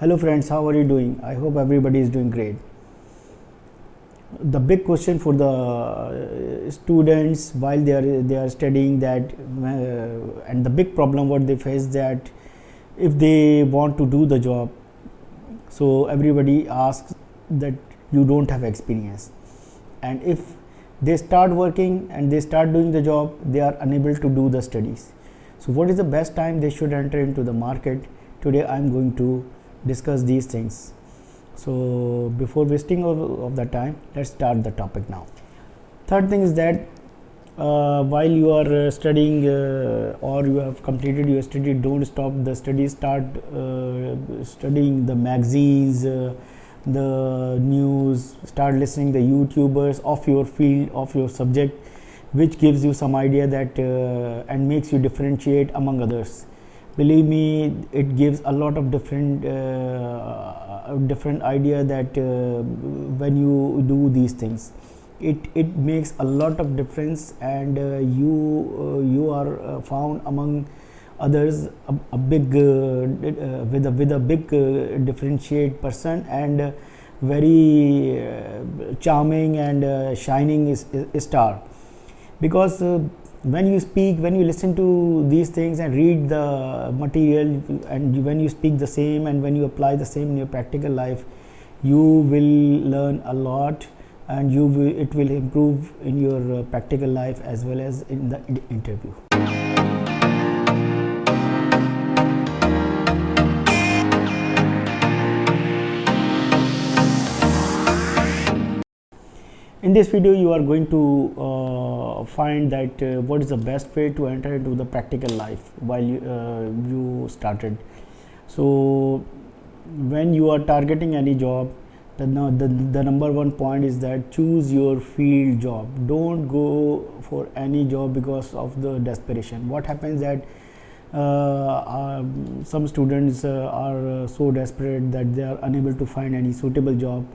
Hello friends, how are you doing? I hope everybody is doing great. The big question for the students while they are studying that and the big problem what they face that if they want to do the job, so everybody asks that you don't have experience, and if they start working and they start doing the job, they are unable to do the studies. So what is the best time they should enter into the market? Today I am going to discuss these things. So before wasting of the time, let's start the topic now. Third thing is that while you are studying or you have completed your study, don't stop the study. Start studying the magazines, the news. Start listening the YouTubers of your field, of your subject, which gives you some idea that and makes you differentiate among others. Believe me, it gives a lot of different idea that when you do these things, it makes a lot of difference, and you are found among others a big with a big differentiate person, and very charming and shining star, because when you speak, when you listen to these things and read the material, and when you speak the same and when you apply the same in your practical life, you will learn a lot, and it will improve in your practical life as well as in the interview. In this video, you are going to find that what is the best way to enter into the practical life while you started. So when you are targeting any job, the number one point is that choose your field job. Don't go for any job because of the desperation. What happens that some students are so desperate that they are unable to find any suitable job,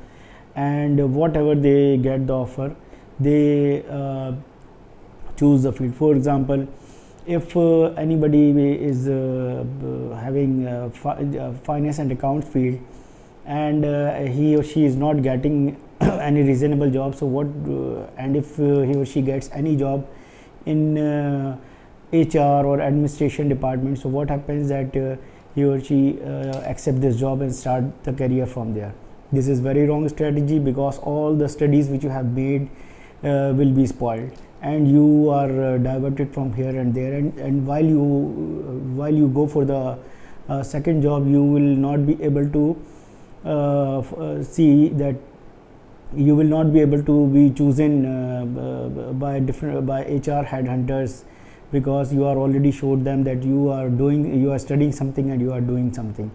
and whatever they get the offer, they choose the field. For example, if anybody is having finance and accounts field, and he or she is not getting any reasonable job, so what and if he or she gets any job in HR or administration department, so what happens that he or she accept this job and start the career from there. This is very wrong strategy, because all the studies which you have made will be spoiled, and you are diverted from here and there, and while you go for the second job, you will not be able to see that you will not be able to be chosen by HR headhunters, because you are already showed them that you are studying something and you are doing something.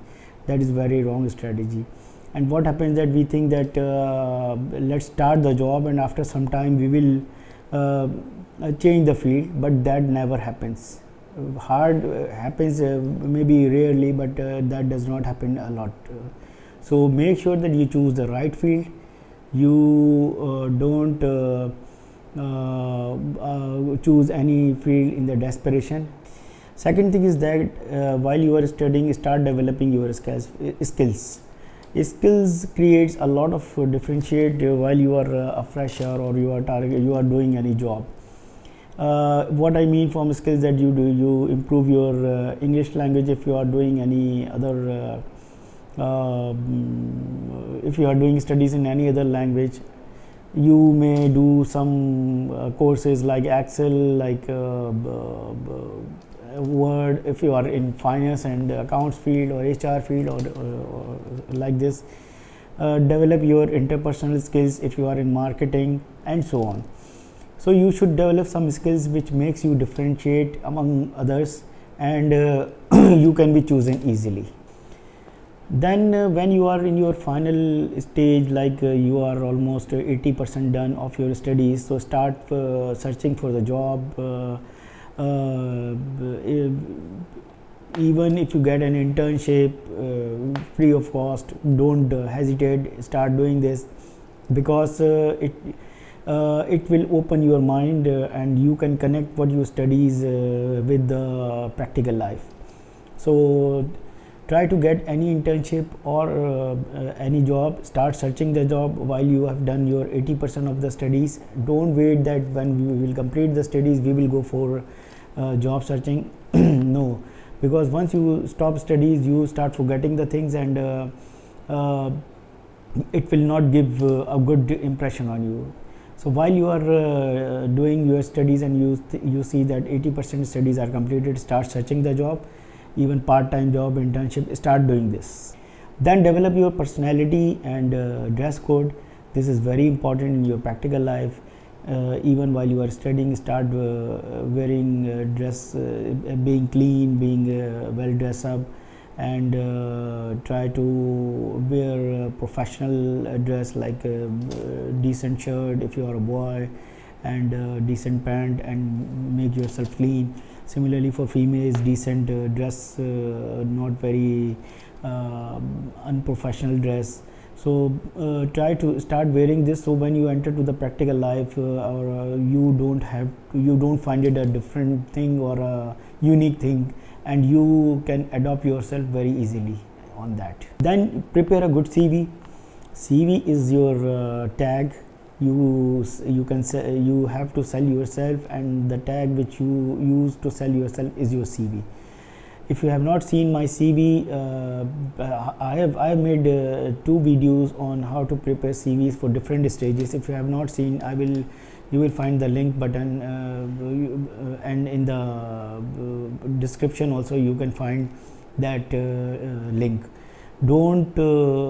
That is very wrong strategy. And what happens that we think that let's start the job, and after some time we will change the field, but that never happens. Happens maybe rarely, but that does not happen a lot. So make sure that you choose the right field. You don't choose any field in the desperation. Second thing is that while you are studying, start developing your skills. Skills creates a lot of differentiate while you are a fresher or you are doing any job. What I mean from skills that you improve your English language. If you are doing any other if you are doing studies in any other language, you may do some courses like Excel, like Word. If you are in finance and accounts field or HR field, or like this, develop your interpersonal skills if you are in marketing, and so on. So you should develop some skills which makes you differentiate among others, and you can be chosen easily. Then when you are in your final stage, like you are almost 80% done of your studies, so start searching for the job. Even if you get an internship free of cost, don't hesitate, start doing this, because it will open your mind, and you can connect what you studies with the practical life. So try to get any internship or any job. Start searching the job while you have done your 80% of the studies. Don't wait that when we will complete the studies we will go for job searching. No, because once you stop studies you start forgetting the things, and it will not give a good impression on you. So while you are doing your studies and you see that 80% studies are completed, start searching the job, even part-time job, internship. Start doing this. Then develop your personality and dress code. This is very important in your practical life. Even while you are studying, start wearing dress, being clean, being well dressed up, and try to wear professional dress, like a decent shirt if you are a boy, and decent pant, and make yourself clean. Similarly for females, decent dress, not very unprofessional dress. So try to start wearing this, so when you enter to the practical life, or you don't find it a different thing or a unique thing, and you can adopt yourself very easily on that. Then prepare a good CV. CV is your tag. You have to sell yourself, and the tag which you use to sell yourself is your CV. If you have not seen my CV, I have made 2 videos on how to prepare CVs for different stages. If you have not seen, you will find the link button, and in the description also you can find that link. Don't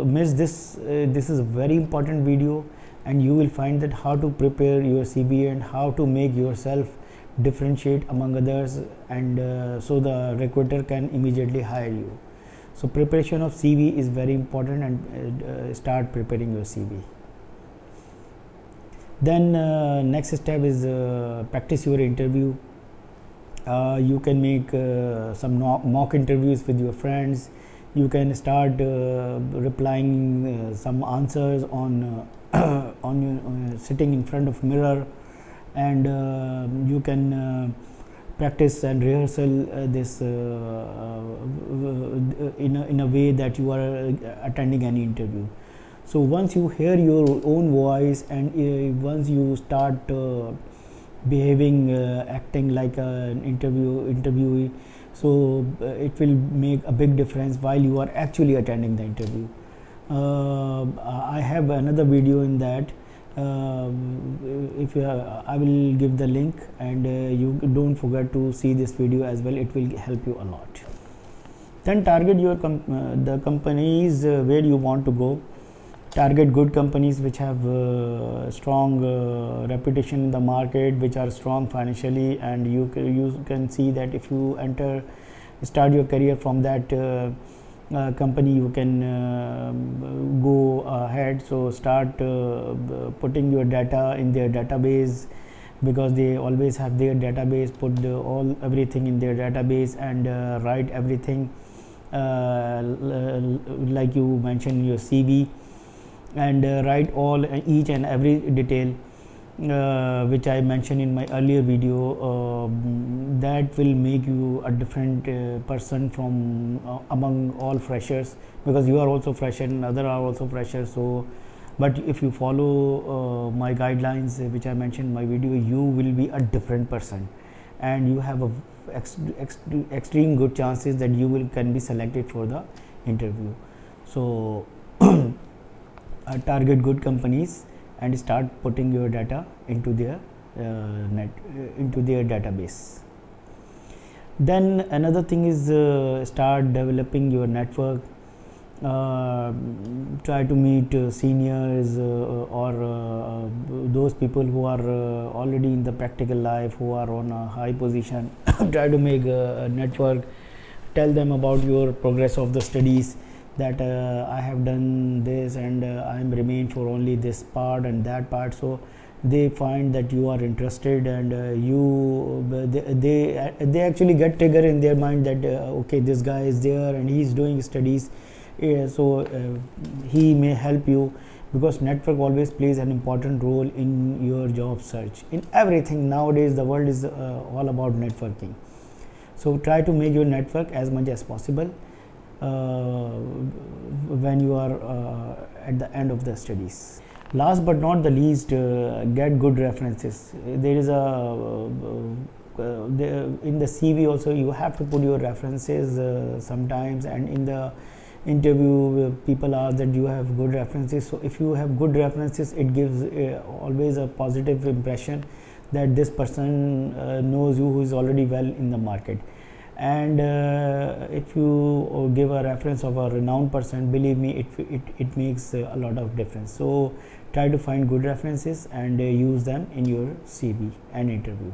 miss this. This is a very important video, and you will find that how to prepare your CV and how to make yourself differentiate among others, and so the recruiter can immediately hire you. So preparation of CV is very important, and start preparing your CV. Then next step is practice your interview. You can make some mock interviews with your friends. You can start replying some answers on sitting in front of mirror, and you can practice and rehearsal this in a way that you are attending any interview. So once you hear your own voice, and once you start behaving, acting like an interviewee, so it will make a big difference while you are actually attending the interview. I have another video in that. If I will give the link, and you don't forget to see this video as well. It will help you a lot. Then target your the companies where you want to go. Target good companies which have strong reputation in the market, which are strong financially, and you can see that if you start your career from that company, you can go ahead. So start putting your data in their database, because they always have their database. Put everything in their database, and write everything like you mentioned in your CV, and write each and every detail which I mentioned in my earlier video. That will make you a different person from among all freshers, because you are also fresher and others are also freshers. So but if you follow my guidelines which I mentioned in my video, you will be a different person, and you have a extreme good chances that you can be selected for the interview. So target good companies and start putting your data into their into their database. Then another thing is start developing your network. Try to meet seniors or those people who are already in the practical life, who are on a high position. Try to make a network. Tell them about your progress of the studies, that I have done this, and I am remain for only this part and that part. So they find that you are interested, and they actually get trigger in their mind that okay, this guy is there and he is doing studies, so he may help you, because network always plays an important role in your job search. In everything nowadays, the world is all about networking. So try to make your network as much as possible. when you are at the end of the studies. Last but not the least, get good references. There is in the CV also you have to put your references sometimes, and in the interview people ask that you have good references. So if you have good references, it gives always a positive impression that this person knows you, who is already well in the market. And if you give a reference of a renowned person, believe me, it makes a lot of difference. So try to find good references and use them in your CV and interview.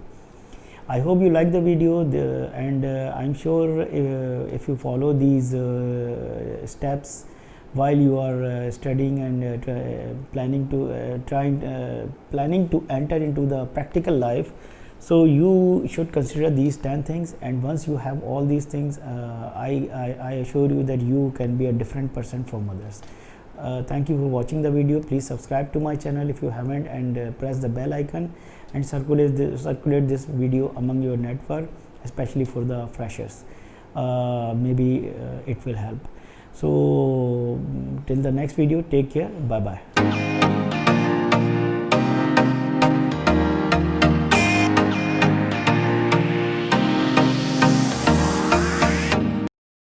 I hope you like the video, and I'm sure if you follow these steps while you are studying and planning to enter into the practical life, so you should consider these 10 things, and once you have all these things, I assure you that you can be a different person from others. Thank you for watching the video. Please subscribe to my channel if you haven't, and press the bell icon, and circulate this video among your network, especially for the freshers. Maybe it will help. So till the next video, take care. Bye bye.